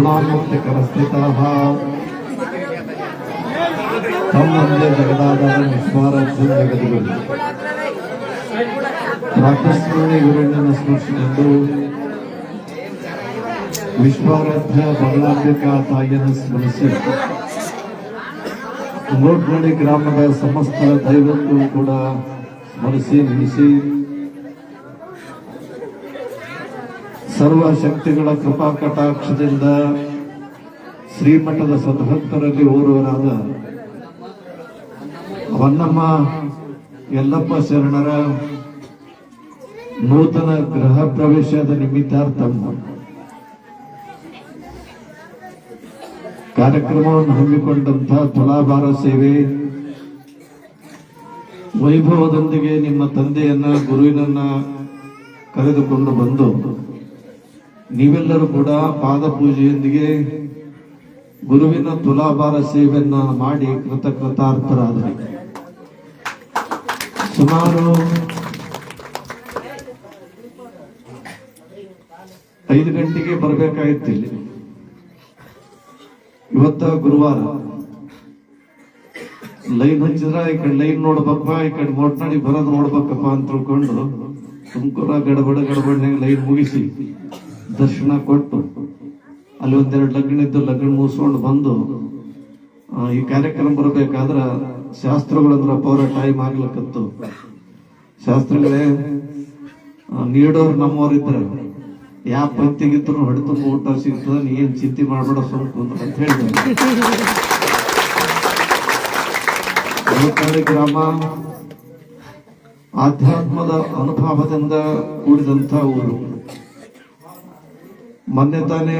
ಕರುಣಾಮೂರ್ತಿಕರಸ್ಥಿತಃ ತಮ್ಮಂದೇ ಜಗದಾಧಾರ ನಿಸ್ವಾರಾಧ್ಯ ಜಗದ್ಗುರು ಪ್ರಾತಸ್ಮರಣಿ ಗುರುವಿನ ಸ್ಮರಿಸಿಕೊಂಡು ವಿಶ್ವಾರಾಧ್ಯ ಬಗಳಾಂಬಿಕಾ ತಾಯಿಯನ್ನು ಸ್ಮರಿಸಿ ಗೋಡ್ನಳ್ಳಿ ಗ್ರಾಮದ ಸಮಸ್ತ ದೈವಕ್ಕೂ ಕೂಡ ಸ್ಮರಿಸಿ ನಿಲ್ಲಿಸಿ ಸರ್ವ ಶಕ್ತಿಗಳ ಕೃಪಾ ಕಟಾಕ್ಷದಿಂದ ಶ್ರೀಮಠದ ಸದ್ಭಕ್ತರಲ್ಲಿ ಓರ್ವರಾದ ಹೊನ್ನಮ್ಮ ಯಲ್ಲಪ್ಪ ಶರಣರ ನೂತನ ಗೃಹ ಪ್ರವೇಶದ ನಿಮಿತ್ತಾರ್ಥ ಕಾರ್ಯಕ್ರಮವನ್ನು ಹಮ್ಮಿಕೊಂಡಂತಹ ತುಲಾಭಾರ ಸೇವೆ ವೈಭವದೊಂದಿಗೆ ನಿಮ್ಮ ತಂದೆಯನ್ನ ಗುರುವಿನನ್ನ ಕರೆದುಕೊಂಡು ಬಂದು ನೀವೆಲ್ಲರೂ ಕೂಡ ಪಾದ ಪೂಜೆಯೊಂದಿಗೆ ಗುರುವಿನ ತುಲಾಭಾರ ಸೇವೆಯನ್ನ ಮಾಡಿ ಕೃತಕೃತಾರ್ಥರಾದರೆ ಸುಮಾರು 5 ಗಂಟೆಗೆ ಬರಬೇಕಾಗಿತ್ತು ಇಲ್ಲಿ. ಇವತ್ತ ಗುರುವಾರ ಲೈನ್ ಹಚ್ಚಿದ್ರ ಈ ಕಡೆ ಲೈನ್ ನೋಡ್ಬೇಕಪ್ಪ, ಈ ಕಡೆ ಮೋಟ್ನಾಡಿ ಬರೋದು ನೋಡ್ಬೇಕಪ್ಪ ಅಂತ ತಿಳ್ಕೊಂಡು ತುಮಕೂರ ಗಡಬಡನಾಗ ಲೈನ್ ಮುಗಿಸಿ ದರ್ಶನ ಕೊಟ್ಟು ಅಲ್ಲಿ ಒಂದೆರಡು ಲಗ್ನ ಇದ್ದು ಲಗ್ನ ಮುಗಿಸ್ಕೊಂಡು ಬಂದು ಈ ಕಾರ್ಯಕ್ರಮ ಬರಬೇಕಾದ್ರ ಶಾಸ್ತ್ರಗಳಂದ್ರ ಪೌರ ಟೈಮ್ ಆಗ್ಲಕ್ಕತ್ತು. ಶಾಸ್ತ್ರಗಳೇ ನೀಡೋರು ನಮ್ಮವ್ರಿದ್ರ ಯಾವ ಪಂಕ್ತಿಗಿದ್ರು ಹೊಡೆತು ಊಟ ಸಿಗ್ತದ, ನೀ ಏನ್ ಚಿಂತೆ ಮಾಡ್ಬೇಡ ಸುಮ್ಕುಂದ್ರ ಅಂತ ಹೇಳಿದ್ರೆ ಗ್ರಾಮ ಆಧ್ಯಾತ್ಮದ ಅನುಭವದಿಂದ ಕೂಡಿದಂತ ಊರು. ಮೊನ್ನೆ ತಾನೇ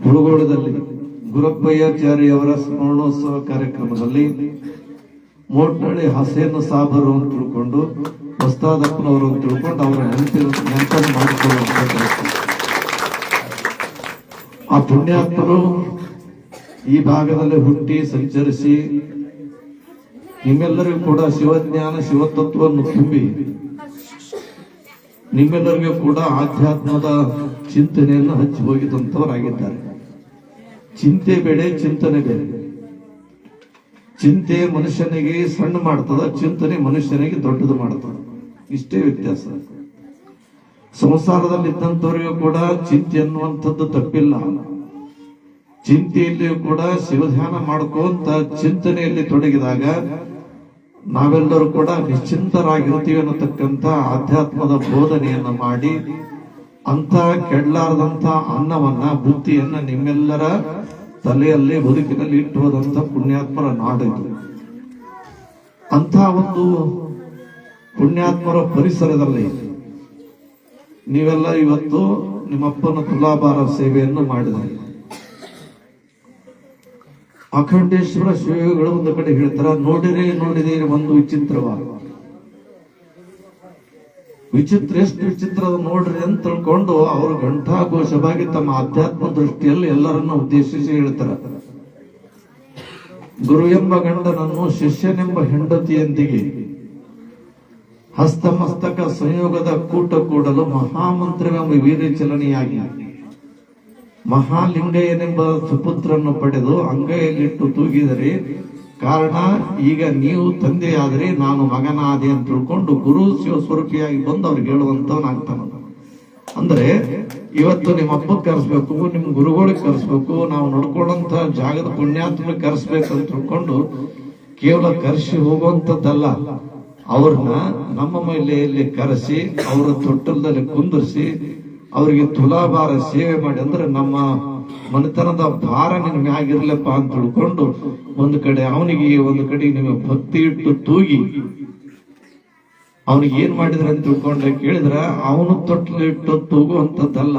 ಹುಡುಗೋಳದಲ್ಲಿ ಗುರಪ್ಪಯ್ಯಾಚಾರ್ಯವರ ಸ್ಮರಣೋತ್ಸವ ಕಾರ್ಯಕ್ರಮದಲ್ಲಿ ಮೋಟ್ನಳ್ಳಿ ಹಸೇನ್ ಸಾಬರು ಅಂತ ತಿಳ್ಕೊಂಡು ಹೊಸ್ತಾದಪ್ಪನವರು ಅಂತ ತಿಳ್ಕೊಂಡು ಅವರ ನೆನಪನ್ನು ಮಾಡಿಕೊಳ್ಳುವಂತ ಆ ಪುಣ್ಯಾತ್ಮರು ಈ ಭಾಗದಲ್ಲಿ ಹುಟ್ಟಿ ಸಂಚರಿಸಿ ನಿಮ್ಮೆಲ್ಲರಿಗೂ ಕೂಡ ಶಿವಜ್ಞಾನ ಶಿವತತ್ವವನ್ನು ತುಂಬಿ ನಿಮ್ಮೆಲ್ಲರಿಗೂ ಕೂಡ ಆಧ್ಯಾತ್ಮದ ಚಿಂತನೆಯನ್ನು ಹಚ್ಚಿ ಹೋಗಿದಂತವರಾಗಿದ್ದಾರೆ. ಚಿಂತೆ ಬೇಡ, ಚಿಂತನೆ ಬೇರೆ. ಚಿಂತೆ ಮನುಷ್ಯನಿಗೆ ಸಣ್ಣ ಮಾಡ್ತದ, ಚಿಂತನೆ ಮನುಷ್ಯನಿಗೆ ದೊಡ್ಡದು ಮಾಡ್ತದ. ಇಷ್ಟೇ ವ್ಯತ್ಯಾಸ. ಸಂಸಾರದಲ್ಲಿ ಇದ್ದಂಥವರಿಗೂ ಕೂಡ ಚಿಂತೆ ಅನ್ನುವಂಥದ್ದು ತಪ್ಪಿಲ್ಲ. ಚಿಂತೆಯಲ್ಲಿಯೂ ಕೂಡ ಶಿವಧ್ಯಾನ ಮಾಡ್ಕೊಂತ ಚಿಂತನೆಯಲ್ಲಿ ತೊಡಗಿದಾಗ ನಾವೆಲ್ಲರೂ ಕೂಡ ನಿಶ್ಚಿಂತರಾಗಿರ್ತೀವಿ ಅನ್ನತಕ್ಕಂಥ ಆಧ್ಯಾತ್ಮದ ಬೋಧನೆಯನ್ನ ಮಾಡಿ ಅಂತ ಕೆಡ್ಲಾರದಂತ ಅನ್ನವನ್ನ ಬುದ್ಧಿಯನ್ನ ನಿಮ್ಮೆಲ್ಲರ ತಲೆಯಲ್ಲಿ ಬದುಕಿನಲ್ಲಿ ಇಟ್ಟುವುದಂತ ಪುಣ್ಯಾತ್ಮರ ನಾಡಿದು. ಅಂತ ಒಂದು ಪುಣ್ಯಾತ್ಮರ ಪರಿಸರದಲ್ಲಿ ನೀವೆಲ್ಲ ಇವತ್ತು ನಿಮ್ಮಪ್ಪನ ತುಲಾಭಾರ ಸೇವೆಯನ್ನು ಮಾಡಿದ್ದಾರೆ. ಅಖಂಡೇಶ್ವರ ಶಿವಗಳು ಒಂದು ಕಡೆ ಹೇಳ್ತಾರ, ನೋಡಿದೆ ಒಂದು ವಿಚಿತ್ರವಾದ ವಿಚಿತ್ರ, ಎಷ್ಟು ವಿಚಿತ್ರ ನೋಡ್ರಿ ಅಂತ ತಿಳ್ಕೊಂಡು ಅವರು ಘಂಟಾಘೋಷವಾಗಿ ತಮ್ಮ ಆಧ್ಯಾತ್ಮ ದೃಷ್ಟಿಯಲ್ಲಿ ಎಲ್ಲರನ್ನ ಉದ್ದೇಶಿಸಿ ಹೇಳ್ತಾರ, ಗುರು ಎಂಬ ಗಂಡನನ್ನು ಶಿಷ್ಯನೆಂಬ ಹೆಂಡತಿಯೊಂದಿಗೆ ಹಸ್ತಮಸ್ತಕ ಸಂಯೋಗದ ಕೂಟ ಕೂಡಲು ಮಹಾಮಂತ್ರವೆಂಬ ವೀರ್ಯಚಲನೆಯಾಗಿ ಮಹಾಲಿಂಗಯ್ಯನೆಂಬ ಸುಪುತ್ರನ್ನು ಪಡೆದು ಅಂಗೈಯಲ್ಲಿಟ್ಟು ತೂಗಿದರೆ ಕಾರಣ ಈಗ ನೀವು ತಂದೆಯಾದರೆ ನಾನು ಮಗನಾದೆ ಅಂತ ತಿಳ್ಕೊಂಡು ಗುರು ಶಿವ ಸ್ವರೂಪಿಯಾಗಿ ಬಂದು ಅವ್ರಿಗೆ ಹೇಳುವಂತವನಾಗ್ತಾನ. ಅಂದ್ರೆ ಇವತ್ತು ನಿಮ್ಮ ಹಬ್ಬಕ್ಕೆ ಕರೆಸ್ಬೇಕು, ನಿಮ್ ಗುರುಗಳಿಗೆ ಕರೆಸ್ಬೇಕು, ನಾವು ನಡ್ಕೊಳ್ಳಂತ ಜಾಗದ ಪುಣ್ಯಾತ್ಮಕ್ಕೆ ಕರೆಸ್ಬೇಕಂತ ತಿಳ್ಕೊಂಡು ಕೇವಲ ಕರೆಸಿ ಹೋಗುವಂತದ್ದಲ್ಲ, ಅವ್ರನ್ನ ನಮ್ಮ ಮಹಿಳೆಯಲ್ಲಿ ಕರೆಸಿ ಅವರ ತೊಟ್ಟಲದಲ್ಲಿ ಕುಂದಿರಿಸಿ ಅವರಿಗೆ ತುಲಾಭಾರ ಸೇವೆ ಮಾಡಿ, ಅಂದ್ರೆ ನಮ್ಮ ಮನೆತನದ ಭಾರ ನಿನ್ ಮ್ಯಾಗಿರ್ಲಪ್ಪ ಅಂತ ತಿಳ್ಕೊಂಡು ಒಂದು ಕಡೆ ಅವನಿಗೆ, ಒಂದು ಕಡೆ ನಿಮಗೆ ಭಕ್ತಿ ಇಟ್ಟು ತೂಗಿ ಅವನಿಗೆ ಏನ್ ಮಾಡಿದ್ರೆ ಅಂತ ತಿಳ್ಕೊಂಡ್ರೆ ಕೇಳಿದ್ರ ಅವನು ತೊಟ್ಟಲಿಟ್ಟು ತೂಗುವಂತದ್ದಲ್ಲ,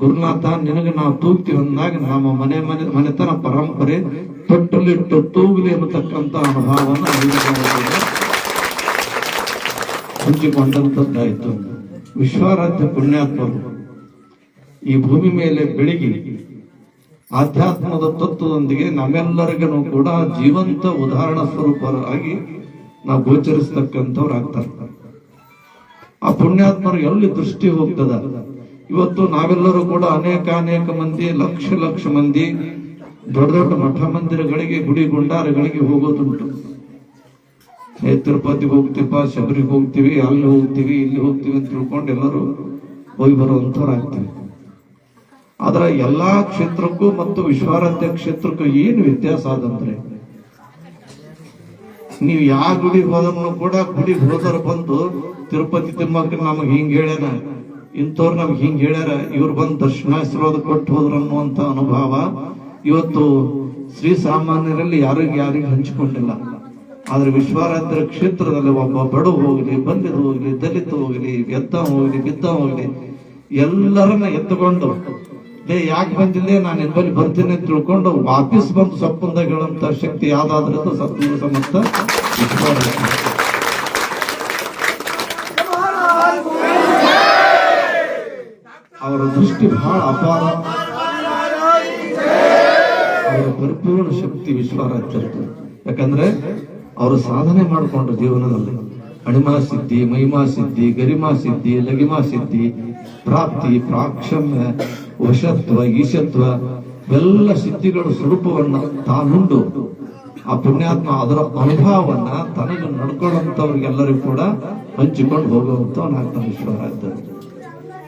ಗುರುನಾಥ ನಿನಗೆ ನಾವು ತೂಗ್ತೀವಿ ಅಂದಾಗ ನಮ್ಮ ಮನೆತನ ಪರಂಪರೆ ತೊಟ್ಟಲಿಟ್ಟು ತೂಗಲಿ ಅನ್ನತಕ್ಕಂತ ಅನುಭವವನ್ನು ಹಂಚಿಕೊಂಡಂತದ್ದಾಯ್ತು. ವಿಶ್ವಾರಾಧ್ಯ ಪುಣ್ಯಾತ್ಮರು ಈ ಭೂಮಿ ಮೇಲೆ ಬೆಳಗಿ ಆಧ್ಯಾತ್ಮದ ತತ್ವದೊಂದಿಗೆ ನಮ್ಮೆಲ್ಲರಿಗೂ ಕೂಡ ಜೀವಂತ ಉದಾಹರಣಾ ಸ್ವರೂಪರಾಗಿ ನಾವು ಗೋಚರಿಸತಕ್ಕಂಥವ್ರು ಆಗ್ತಾರೆ. ಆ ಪುಣ್ಯಾತ್ಮರು ಎಲ್ಲಿ ದೃಷ್ಟಿ ಹೋಗ್ತದ, ಇವತ್ತು ನಾವೆಲ್ಲರೂ ಕೂಡ ಅನೇಕ ಮಂದಿ ಲಕ್ಷ ಮಂದಿ ದೊಡ್ಡ ದೊಡ್ಡ ಮಠ ಮಂದಿರಗಳಿಗೆ ಗುಡಿ ಗುಂಡಾರಗಳಿಗೆ ಹೋಗೋದುಂಟು. ತಿರುಪತಿಗೆ ಹೋಗ್ತೀಪ, ಶಬರಿಗೆ ಹೋಗ್ತೀವಿ, ಅಲ್ಲಿ ಹೋಗ್ತೀವಿ, ಇಲ್ಲಿ ಹೋಗ್ತೀವಿ ಅಂತ ತಿಳ್ಕೊಂಡು ಎಲ್ಲರೂ ಹೋಗಿ ಬರುವಂತವ್ರಾಗ್ತೀವಿ. ಆದ್ರೆ ಎಲ್ಲಾ ಕ್ಷೇತ್ರಕ್ಕೂ ಮತ್ತು ವಿಶ್ವಾರಾಧ್ಯ ಕ್ಷೇತ್ರಕ್ಕೂ ಏನು ವ್ಯತ್ಯಾಸ ಆದಂದ್ರೆ, ನೀವು ಯಾವ ಗುಡಿಗೆ ಹೋದ್ರೂ ಕೂಡ ಗುಡಿಗೆ ಹೋದವ್ರು ಬಂದು ತಿರುಪತಿ ತಿಮ್ಮಕ್ಕ ನಮಗ್ ಹಿಂಗ್ ಹೇಳ್ಯಾರ, ಇಂಥವ್ರು ನಮ್ಗೆ ಹಿಂಗ್ ಹೇಳ್ಯಾರ, ಇವ್ರು ಬಂದು ದರ್ಶನಾಶೀರ್ವಾದ ಕೊಟ್ಟು ಹೋದ್ರ ಅನ್ನುವಂತ ಅನುಭವ ಇವತ್ತು ಶ್ರೀ ಸಾಮಾನ್ಯರಲ್ಲಿ ಯಾರಿಗೆ ಹಂಚಿಕೊಂಡಿಲ್ಲ. ಆದ್ರೆ ವಿಶ್ವಾರಾಧ್ಯ ಕ್ಷೇತ್ರದಲ್ಲಿ ಒಬ್ಬ ಬಡವ ಹೋಗ್ಲಿ, ಬಂದಿದ ಹೋಗ್ಲಿ, ದಲಿತ ಹೋಗ್ಲಿ, ಎದ್ದ ಹೋಗ್ಲಿ, ಬಿದ್ದ ಹೋಗ್ಲಿ, ಎಲ್ಲರನ್ನ ಎತ್ತುಕೊಂಡು ಯಾಕೆ ಬಂದಿಲ್ಲ, ನಾನು ನಿಮ್ಮಲ್ಲಿ ಬರ್ತೀನಿ ಅಂತ ತಿಳ್ಕೊಂಡು ವಾಪಸ್ ಬಂದು ಸಪ್ಪಂದ ಹೇಳುವಂತ ಶಕ್ತಿ ಯಾವ್ದಾದ್ರದ್ದು ಸತ್ಪುರುಷ ಸಮರ್ಥ ವಿಶ್ವಾರಾಧ್ಯ. ಅವರ ದೃಷ್ಟಿ ಬಹಳ ಅಪಾರ, ಅವರ ಪರಿಪೂರ್ಣ ಶಕ್ತಿ ವಿಶ್ವಾರಾಧ್ಯರ್ದು. ಯಾಕಂದ್ರೆ ಅವರು ಸಾಧನೆ ಮಾಡಿಕೊಂಡ್ರು ಜೀವನದಲ್ಲಿ. ಅಣಿಮಾ ಸಿದ್ಧಿ, ಮಹಿಮಾ ಸಿದ್ಧಿ, ಗರಿಮಾ ಸಿದ್ಧಿ, ಲಗಿಮಾ ಸಿದ್ಧಿ, ಪ್ರಾಪ್ತಿ, ಪ್ರಾಕ್ಷಮ್ಯ, ವಶತ್ವ, ಈಶತ್ವ ಎಲ್ಲ ಸಿದ್ಧಿಗಳ ಸ್ವರೂಪವನ್ನ ತಾನುಂಡು ಆ ಪುಣ್ಯಾತ್ಮ ಅದರ ಅನುಭವವನ್ನ ತನಗೆ ನಡ್ಕೊಳ್ಳುವಂತವ್ರಿಗೆಲ್ಲರಿಗೂ ಕೂಡ ಹಂಚಿಕೊಂಡು ಹೋಗುವಂತವನಾಗ್ತಾನೆ ವಿಶ್ವಾರಾಧ್ಯ.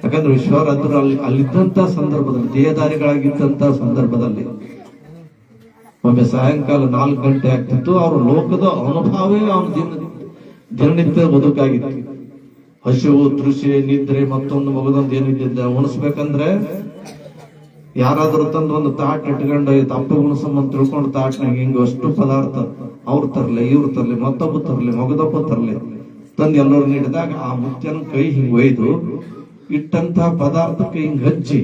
ಯಾಕಂದ್ರೆ ವಿಶ್ವಾರಾಧ್ಯರು ಅಲ್ಲಿದ್ದಂತ ಸಂದರ್ಭದಲ್ಲಿ, ದೇಹದಾರಿಗಳಾಗಿದ್ದಂತ ಸಂದರ್ಭದಲ್ಲಿ ಒಮ್ಮೆ ಸಾಯಂಕಾಲ 4 ಗಂಟೆ ಆಗ್ತಿತ್ತು. ಅವ್ರ ಲೋಕದ ಅನುಭವವೇ ಅವನ ದಿನನಿತ್ಯ ಬದುಕಾಗಿತ್ತು. ಹಸಿವು, ತೃಷೆ, ನಿದ್ರೆ, ಮತ್ತೊಂದು ಮಗದೊಂದು ಏನಿದ್ದ ಉಣಿಸ್ಬೇಕಂದ್ರೆ ಯಾರಾದ್ರೂ ತಂದು ಒಂದು ತಾಟ್ ಇಟ್ಕೊಂಡು ತಪ್ಪ ಉಣಿಸಂತ ತಿಳ್ಕೊಂಡು ತಾಟ್ನಾಗ ಹಿಂಗ ಅಷ್ಟು ಪದಾರ್ಥ ಅವ್ರು ತರ್ಲಿ, ಇವ್ರು ತರ್ಲಿ, ಮತ್ತೊಬ್ಬ ತರ್ಲಿ, ಮಗದೊಬ್ಬ ತರ್ಲಿ ತಂದು ಎಲ್ಲರೂ ನೀಡಿದಾಗ ಆ ಮುತ್ಯನ ಕೈ ಹಿಂಗ್ ಒಯ್ದು ಇಟ್ಟಂತ ಪದಾರ್ಥಕ್ಕೆ ಹಿಂಗ್ ಹಚ್ಚಿ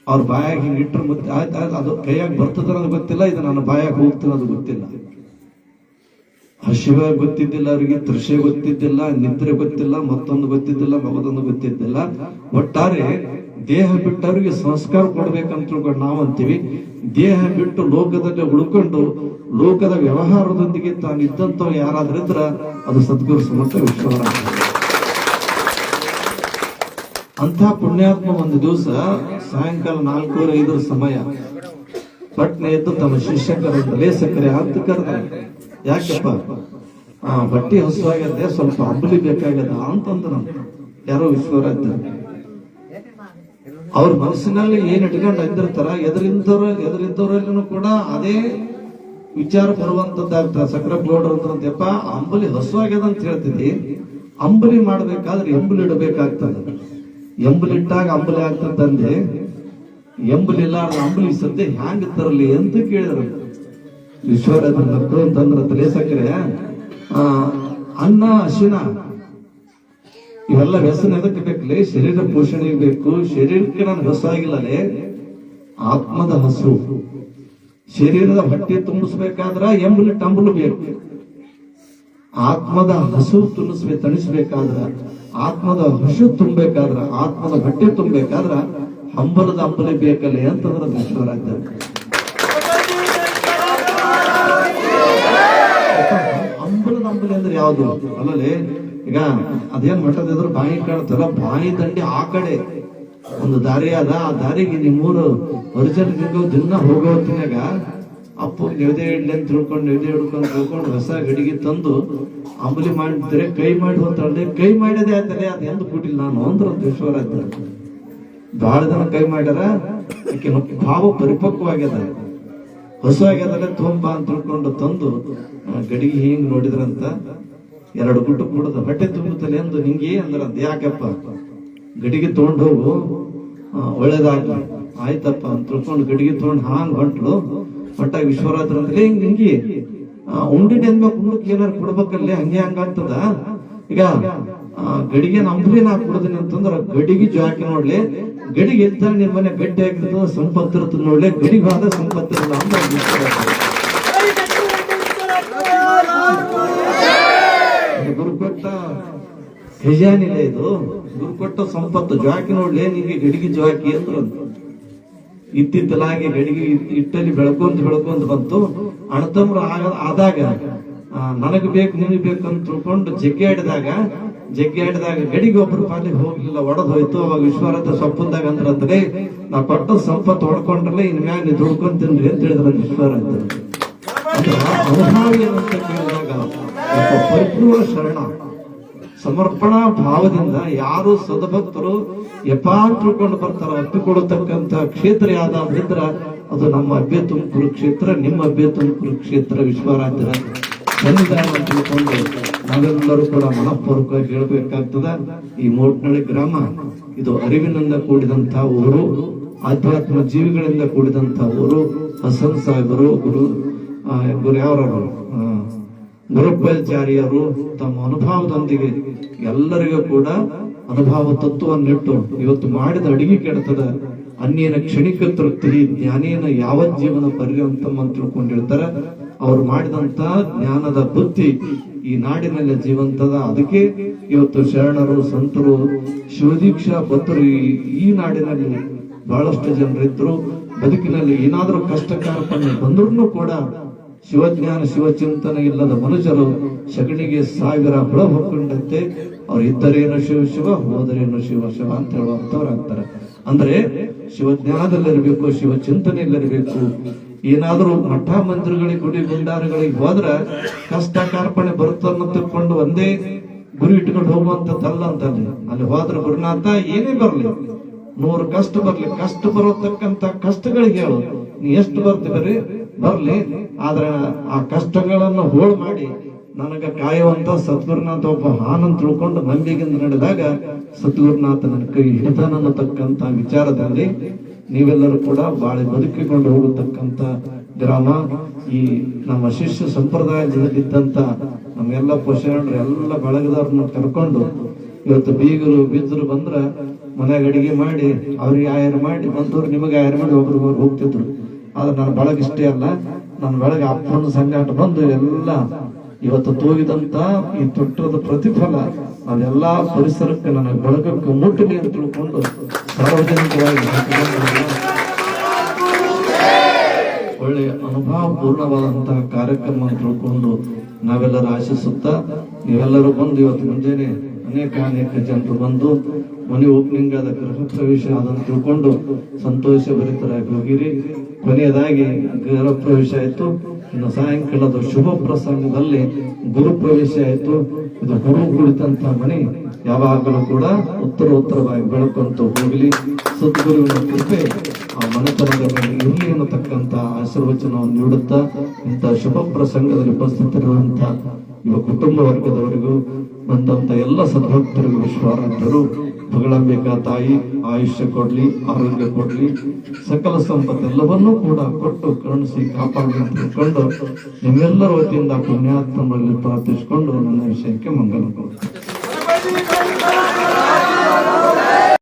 ಅವ್ರ ಬಾಯಾಗ ಹಿಂಗ್ ಇಟ್ಟರೆ ಮುತ್ಯ ಆಯ್ತು, ಅದು ಕೈಯಾಗ ಬರ್ತದ ಅನ್ನೋದು ಗೊತ್ತಿಲ್ಲ, ಇದು ನನ್ನ ಬಾಯಾಗ ಹೋಗ್ತೀನಿ ಅದು ಗೊತ್ತಿಲ್ಲ. ಹಸಿವ ಗೊತ್ತಿದ್ದಿಲ್ಲ ಅವರಿಗೆ, ತೃಷೆ ಗೊತ್ತಿದ್ದಿಲ್ಲ, ನಿದ್ರೆ ಗೊತ್ತಿಲ್ಲ, ಮತ್ತೊಂದು ಗೊತ್ತಿದ್ದಿಲ್ಲ, ಮಗದೊಂದು ಗೊತ್ತಿದ್ದಿಲ್ಲ. ಒಟ್ಟಾರೆ ದೇಹ ಬಿಟ್ಟವ್ರಿಗೆ ಸಂಸ್ಕಾರ ಕೊಡ್ಬೇಕಂತ ತಿಳ್ಕೊಂಡು ನಾವು ಅಂತೀವಿ. ದೇಹ ಬಿಟ್ಟು ಲೋಕದಲ್ಲಿ ಉಳ್ಕೊಂಡು ಲೋಕದ ವ್ಯವಹಾರದೊಂದಿಗೆ ತಾನಿದ್ದಂಥವ್ ಯಾರಾದ್ರಿದ್ರ ಅದು ಸದ್ಗುರು ಸಮರ್ಥ ವಿಶ್ವಾರಾಧ್ಯ. ಅಂತ ಪುಣ್ಯಾತ್ಮ ಒಂದು ದಿವಸ ಸಾಯಂಕಾಲ 4:05 ಸಮಯ ಪಟ್ನೆ ಎದ್ದು ತಮ್ಮ ಶಿಷ್ಯಕರ ಲೇಸಕರೆ ಅಂತ ಕರೆದ. ಯಾಕಪ್ಪ, ಬಟ್ಟಿ ಹಸುವಾಗದೆ, ಸ್ವಲ್ಪ ಅಂಬಲಿ ಬೇಕಾಗದ ಅಂತಂದ್ರ ಯಾರೋ ವಿಶ್ವರಾಧ್ಯ. ಅವ್ರ ಮನಸ್ಸಿನಲ್ಲಿ ಏನ್ ಇಟ್ಕೊಂಡು ಇದ್ದಿರ್ತಾರ, ಎದುರಿದ್ದವರಲ್ಲೂ ಕೂಡ ಅದೇ ವಿಚಾರ ಬರುವಂತದ್ದಾಗ್ತದ. ಸಕ್ರಪ್ಪ ಅಂತಪ್ಪ ಅಂಬಲಿ ಹಸುವಾಗ್ಯದ ಅಂತ ಹೇಳ್ತಿದ್ದಿ, ಅಂಬಲಿ ಮಾಡ್ಬೇಕಾದ್ರೆ ಎಂಬಲಿ ಇಡಬೇಕಾಗ್ತದ. ಎಂಬಲಿಟ್ಟಾಗ ಅಂಬಲಿ ಆಗ್ತದಂದೆ, ಎಂಬಲಿಲ್ಲ ಅಂಬಲಿ ಸದ್ಯ ಹ್ಯಾಂಗ ತರಲಿ ಅಂತ ಕೇಳಿದ್ರು. ವಿಶ್ವರಾಧ್ಯ ನಕ್ರು ಅಂತಂದ್ರ ತಲೆ ಸಕ್ಕರೆ, ಅನ್ನ, ಅಶಿನ ಇವೆಲ್ಲ ವ್ಯಸನ ಎದಕ್ಕೆ ಬೇಕಲೇ? ಶರೀರ ಪೋಷಣೆಗೆ ಬೇಕು. ಶರೀರಕ್ಕೆ ನಾನು ಹಸು ಆಗಿಲ್ಲಲೇ, ಆತ್ಮದ ಹಸು. ಶರೀರದ ಹೊಟ್ಟೆ ತುಂಬಿಸ್ಬೇಕಾದ್ರ ಎಂಬಲಿ ಟಂಬಲು ಬೇಕು. ಆತ್ಮದ ಹಸು ತಣಿಸ್ಬೇಕಾದ್ರ, ಆತ್ಮದ ಹಸು ತುಂಬಬೇಕಾದ್ರ, ಆತ್ಮದ ಹೊಟ್ಟೆ ತುಂಬಬೇಕಾದ್ರ ಹಂಬಲದ ಅಂಬಲಿ ಬೇಕಲ್ಲೇ ಅಂತಂದ್ರ ವಿಶ್ವರಾಧ್ಯ. ಅಂಬಲದ ಅಂಬಲಿ ಅಂದ್ರೆ ಯಾವ್ದು ಅಲ್ಲಲೇ? ಈಗ ಅದೇನ್ ಮಠದಿದ್ರು ಬಾಯಿ ಕಾಣ್ತಲ್ಲ, ಬಾಯಿ ದಂಡಿ ಆ ಕಡೆ ಒಂದು ದಾರಿ ಅದ, ಆ ದಾರಿಗೆ ನಿಮ್ಮೂರು ಒರಿಜಿನಲ್ ದಿನ ಹೋಗೋ ಹೊತ್ತಿನಾಗ ಅಪ್ಪು ನೆವದೆ ಇಡ್ಲಿ ಅಂತ ತಿಳ್ಕೊಂಡು ನೆವದೆ ತಿಳ್ಕೊಂಡು ಹೊಸ ಗಡಿಗೆ ತಂದು ಅಂಬಲಿ ಮಾಡಿದ್ರೆ ಕೈ ಮಾಡಿ ಹೋಗ್ತಾಳೆ. ಕೈ ಮಾಡಿದೆ ಆಯ್ತಲ್ಲ, ಅದ್ ಎಂದು ಕೊಟ್ಟಿಲ್ಲ ನಾನು ಅಂದ್ರ ವಿಶ್ವರಾಧ್ಯ. ಬಹಳ ಜನ ಕೈ ಮಾಡ್ಯಾರ, ಆಕೆ ಭಾವ ಪರಿಪಕ್ವವಾಗ್ಯದ, ಹೊಸ ಆಗ್ಯದಲ್ಲೇ ತುಂಬ ಅಂತ ತಿಳ್ಕೊಂಡು ತಂದು ಗಡಿಗೆ ಹಿಂಗ್ ನೋಡಿದ್ರಂತ. 2 ಗುಟ್ಟು ಕುಡ್ದ ಹೊಟ್ಟೆ ತುಂಬುತ್ತಲೆ ಎಂದು ಹಿಂಗೆ ಅಂದ್ರಂತ. ಯಾಕಪ್ಪ, ಗಡಿಗೆ ತಗೊಂಡು ಹೋಗು, ಒಳ್ಳೇದಾಗ್ಲಿ, ಆಯ್ತಪ್ಪ ಅಂತ ತಿಳ್ಕೊಂಡು ಗಡಿಗೆ ತಗೊಂಡು ಹಾಂಗ್ ಹೊಂಟ್ಲು. ಹೊಟ್ಟಾಗ ವಿಶ್ವರಾಧ್ಯ ಅಂದ್ರೆ ಹಿಂಗಿ ಉಂಡಿನ ಕುಂಡಕ್ಕೆ ಏನಾರು ಕೊಡ್ಬೇಕಲ್ಲೇ, ಹಂಗೆ ಹಂಗಾಗ್ತದ. ಈಗ ಗಡಿಗೆ ಅಂಬಲಿ ನಾ ಕುಡ್ದೀನಿ ಅಂತಂದ್ರ ಗಡಿಗೆ ಜಾಕಿ ನೋಡ್ಲಿ, ಗಡಿಗೆ ಎತ್ತ ನಿಮ್ ಮನೆ ಗಟ್ಟಿ ಆಗಿರ್ತದ, ಸಂಪತ್ತಿರ್ತದ ನೋಡ್ಲಿ, ಗಡಿಗೆ ಹೋದ ಸಂಪತ್ತಿರಲ್ಲ ಅಂತ ಗುರುಕೊಟ್ಟ ಖಜಾನಿಲ್ಲ ಇದು. ಗುರುಕೊಟ್ಟ ಸಂಪತ್ತು ಜಾಕಿ ನೋಡ್ಲಿ, ನಿಂಗೆ ಗಡಿಗೆ ಜಾಕಿ ಅಂದ್ರಂತ. ಇತ್ತಿತ್ತಲಾಗಿ ಗಡಿಗೆ ಇಟ್ಟಲ್ಲಿ ಬೆಳ್ಕೊಂತ ಬಂತು. ಅಣ್ಣತಮ್ರು ಆದಾಗ ನನಗ್ ಬೇಕು ನಿನಗ್ ಬೇಕು ಅಂತ ತಿಳ್ಕೊಂಡು ಜಗ್ಗಿ ಆಡಿದಾಗ ಜಗ್ಗಿ ಆಡಿದಾಗ ಗಡಿಗೆ ಒಬ್ರು ಪಾಲಿಗೆ ಹೋಗ್ಲಿಲ್ಲ, ಒಡದ್ ಹೋಯ್ತು. ಅವಾಗ ವಿಶ್ವರಾಧ್ಯ ಸೊಪ್ಪಂದಾಗ ಅಂದ್ರೆ ನಾ ಕೊಟ್ಟ ಸಂಪತ್ತು ಹೊಡ್ಕೊಂಡ್ರಲ್ಲ ಇನ್ ಮ್ಯಾಗ ನೀವು ದುಡ್ಕೊಂಡ್ ತಿನ್ರಿ ಅಂತ ಹೇಳಿದ್ರ ವಿಶ್ವರಾಧ್ಯ. ಅನುಭಾವಿ ಅಂತ ಕೇಳಿದಾಗ ಪರಿಪೂರ್ಣ ಶರಣ ಸಮರ್ಪಣಾ ಭಾವದಿಂದ ಯಾರು ಸದ್ಭಕ್ತರು ಯಪಾ ತಿಳ್ಕೊಂಡು ಬರ್ತಾರ ಅಪ್ಪಿಕೊಡತಕ್ಕಂತ ಕ್ಷೇತ್ರ ಯಾವ್ದಾದ್ರಿದ್ರ ಅದು ನಮ್ಮ ಅಬ್ಬೆ ತುಮಕೂರು ಕ್ಷೇತ್ರ, ನಿಮ್ಮ ಅಬ್ಬೆ ತುಮಕೂರು ಕ್ಷೇತ್ರ ವಿಶ್ವರಾಧ್ಯರ ಸನ್ನಿಧಾನ ಅಂತ ತಿಳ್ಕೊಂಡು ನಾವೆಲ್ಲರೂ ಕೂಡ ಮನಪೂರ್ವಕವಾಗಿ ಹೇಳ್ಬೇಕಾಗ್ತದ. ಈ ಮೋಟ್ನಳ್ಳಿ ಗ್ರಾಮ ಇದು ಅರಿವಿನಿಂದ ಕೂಡಿದಂತ ಊರು, ಆಧ್ಯಾತ್ಮ ಜೀವಿಗಳಿಂದ ಕೂಡಿದಂತ ಊರು. ಹಸನ್ ಸಾಹೇಬರು ಗುರು ಯಾವರು ಗುರುಪಾಚಾರ್ಯರು ತಮ್ಮ ಅನುಭವದೊಂದಿಗೆ ಎಲ್ಲರಿಗೂ ಕೂಡ ಅನುಭವ ತತ್ವವನ್ನಿಟ್ಟು ಇವತ್ತು ಮಾಡಿದ ಅಡಿಗೆ ಕೆಡ್ತದ. ಅನ್ಯನ ಕ್ಷಣಿಕ ತೃಪ್ತಿ ಜ್ಞಾನೇನ ಯಾವ ಜೀವನ ಪರ್ಯಂತಂ ಅಂತ ತಿಳ್ಕೊಂಡಿರ್ತಾರೆ. ಅವ್ರು ಮಾಡಿದಂತ ಜ್ಞಾನದ ಬುದ್ಧಿ ಈ ನಾಡಿನಲ್ಲಿ ಜೀವಂತದ. ಅದಕ್ಕೆ ಇವತ್ತು ಶರಣರು, ಸಂತರು, ಶಿವದೀಕ್ಷಾ ಭಕ್ತರು ಈ ನಾಡಿನಲ್ಲಿ ಬಹಳಷ್ಟು ಜನರಿದ್ರು. ಬದುಕಿನಲ್ಲಿ ಏನಾದ್ರೂ ಕಷ್ಟ ಕಾರ್ಪಣ್ಯ ಬಂದ್ರೂ ಕೂಡ ಶಿವಜ್ಞಾನ ಶಿವಚಿಂತನೆ ಇಲ್ಲದ ಮನುಷ್ಯರು ಸಗಣಿಗೆ 1000 ಹುಳ ಹೊಕ್ಕೊಂಡಂತೆ ಅವ್ರು ಇದ್ದರೇನು ಶಿವ ಶಿವ, ಹೋದರೇನು ಶಿವ ಶಿವ ಅಂತ ಹೇಳುವಂತವ್ರಾಗ್ತಾರೆ. ಅಂದ್ರೆ ಶಿವಜ್ಞಾನದಲ್ಲಿರ್ಬೇಕು, ಶಿವಚಿಂತನೆಯಲ್ಲಿರ್ಬೇಕು. ಏನಾದ್ರೂ ಮಠ ಮಂದಿರಗಳಿಗೆ, ಗುಡಿ ಗುಂಡಾರಗಳಿಗೆ ಹೋದ್ರ ಕಷ್ಟ ಕಾರ್ಪಣೆ ಬರುತ್ತನ್ನ ತಿಳ್ಕೊಂಡು ಒಂದೇ ಗುರಿ ಇಟ್ಕೊಂಡು ಹೋಗುವಂತದ್ದಲ್ಲ ಅಂತಲ್ಲಿ. ಅಲ್ಲಿ ಹೋದ್ರ ಗುರುನಾಥ ಏನೇ ಬರ್ಲಿ, 100 ಕಷ್ಟ ಬರ್ಲಿ, ಕಷ್ಟ ಬರತಕ್ಕಂತ ಕಷ್ಟಗಳಿಗೆ ಹೇಳು ನೀ ಎಷ್ಟು ಬರ್ತೀವಿ ಬರ್ಲಿ, ಆದ್ರ ಆ ಕಷ್ಟಗಳನ್ನು ಹೋಳು ಮಾಡಿ ನನಗ ಕಾಯುವಂತ ಸದ್ಗುರುನಾಥ ಒಬ್ಬ ಹಾನಂತ ತಿಳ್ಕೊಂಡು ನಂಬಿಕೆಯಿಂದ ನಡೆದಾಗ ಸದ್ಗುರುನಾಥ ನನ್ನ ಕೈ ಹಿಡಿತಾನನ್ನತಕ್ಕಂತ ವಿಚಾರದಲ್ಲಿ ನೀವೆಲ್ಲರೂ ಕೂಡ ಬಾಳೆ ಬದುಕಿಕೊಂಡು ಹೋಗತಕ್ಕಂತ ಗ್ರಾಮ. ಈ ನಮ್ಮ ಶಿಷ್ಯ ಸಂಪ್ರದಾಯದಲ್ಲಿದ್ದಂತ ನಮ್ಮೆಲ್ಲ ಪೋಷಣರು ಎಲ್ಲ ಬಳಗದವ್ರನ್ನ ಕರ್ಕೊಂಡು ಇವತ್ತು ಬೀಗರು ಬಿದ್ದರು ಬಂದ್ರ ಮನೆಯಾಗ ಅಡಿಗೆ ಮಾಡಿ ಅವ್ರಿಗೆ ಆಯರ್ ಮಾಡಿ ಬಂದವ್ರು ನಿಮಗೆ ಆಯರ್ ಮಾಡಿ ಒಬ್ರು ಹೋಗ್ತಿದ್ರು. ಆದ್ರೆ ನನ್ನ ಬಳಗ ಇಷ್ಟೇ ಅಲ್ಲ, ನನ್ನ ಬಳಗ ಅಪ್ಪನ ಸಂಗಾಟ ಬಂದು ಎಲ್ಲ ಇವತ್ತು ತೂಗಿದಂತ ಈ ತೊಟ್ಟರದ ಪ್ರತಿಫಲ ಅದೆಲ್ಲಾ ಪರಿಸರಕ್ಕೆ ನನ್ನ ಬಳಗಕ್ಕೆ ಮುಟ್ಟಲಿ ಅಂತ ತಿಳ್ಕೊಂಡು ಸಾರ್ವಜನಿಕವಾಗಿ ಒಳ್ಳೆಯ ಅನುಭವ ಪೂರ್ಣವಾದಂತಹ ಕಾರ್ಯಕ್ರಮ ಅಂತ ತಿಳ್ಕೊಂಡು ನಾವೆಲ್ಲರೂ ಆಶಿಸುತ್ತಾ ನೀವೆಲ್ಲರೂ ಬಂದು ಇವತ್ತು ಮುಂಜಾನೆ ಅನೇಕ ಜನರು ಬಂದು ಮನೆ ಓಪನಿಂಗ್ ಆದ ಗೃಹ ಪ್ರವೇಶ ಆದಂತ ತಿಳ್ಕೊಂಡು ಸಂತೋಷ ಭರಿತರಾಗಿ ಹೋಗಿರಿ. ಕೊನೆಯದಾಗಿ ಗೃಹ ಪ್ರವೇಶ ಆಯ್ತು, ಇನ್ನು ಸಾಯಂಕಾಲದ ಶುಭ ಪ್ರಸಂಗದಲ್ಲಿ ಗುರು ಪ್ರವೇಶ ಆಯ್ತು. ಇದು ಗುರು ಕುಳಿತಂತ ಮನೆ ಯಾವಾಗಲೂ ಕೂಡ ಉತ್ತರವಾಗಿ ಬೆಳಕಂತ ಹೋಗಲಿ. ಸದ್ಗುರುವಿನ ಕೃಪೆ ಆ ಮನೆತನದ ಮೇಲೆ ಇರಲಿ ಅನ್ನತಕ್ಕಂತ ಆಶೀರ್ವಚನವನ್ನು ನೀಡುತ್ತಾ ಇಂಥ ಶುಭ ಪ್ರಸಂಗದಲ್ಲಿ ಉಪಸ್ಥಿತರಿರುವಂತ ಇವ ಕುಟುಂಬ ವರ್ಗದವರಿಗೂ ಬಂದಂತ ಎಲ್ಲ ಸದ್ಭಕ್ತರಿಗೂ ವಿಶ್ವಾರಾಧ್ಯರು ಭಗಳಂಬಿಕಾ ತಾಯಿ ಆಯುಷ್ಯ ಕೊಡ್ಲಿ, ಆರೋಗ್ಯ ಕೊಡ್ಲಿ, ಸಕಲ ಸಂಪತ್ತೆಲ್ಲವನ್ನೂ ಕೂಡ ಕೊಟ್ಟು ಕರುಣಿಸಿ ಕಾಪಾಡಲಿ ಅಂತ ತಿಳ್ಕೊಂಡು ನಿಮ್ಮೆಲ್ಲರ ವತಿಯಿಂದ ಪುಣ್ಯಾತ್ಮರಲ್ಲಿ ಪ್ರಾರ್ಥಿಸಿಕೊಂಡು ನನ್ನ ವಿಷಯಕ್ಕೆ ಮಂಗಲ ಕೊಡ್ತೀನಿ.